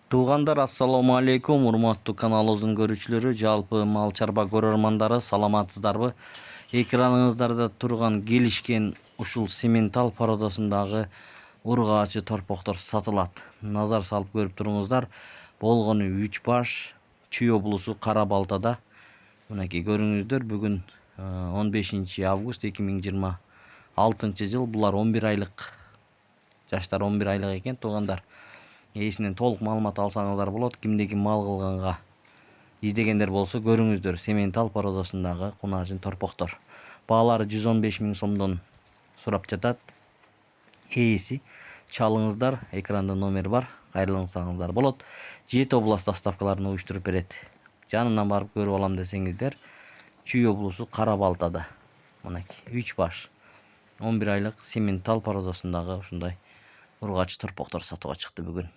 Туугандар, ассаламу алейкум, урматтуу каналыбыздын көрүүчүлөрү, жалпы мал чарба көрөрмандары, саламатсыздарбы? Экраныңыздарда турган келишкен ушул сементал породасындагы ургаачы торпоктор сатылат. Назар салып көрүп туруңуздар. Болгону 3 баш, Чүй облусу Кара Балтада. Мынакей көрүңүздөр, бүгүн 15 август 2026 жыл. Булар 11 айлык, жаштар 11 айлык экен, туугандар. Ээсинен толук маалымат алсаңыздар болот. Кимдеги мал кылганга издегендер болсо көрүңүздөр. Сементал породасындагы кунаажын торпоктор. Баалары 115 000 сомдон сурап жатат. Ээси чалыңыздар, экранда номер бар, кайрылсаңыздар болот. 7 област доставкаларын уюштуруп берет. Жанынан барып көрүп алам десеңиздер, Чүй облусу Кара Балтада. Мынакей 3 баш 11 айлык сементал породасындагы ушундай ургач торпоктор сатууга чыкты бүгүн.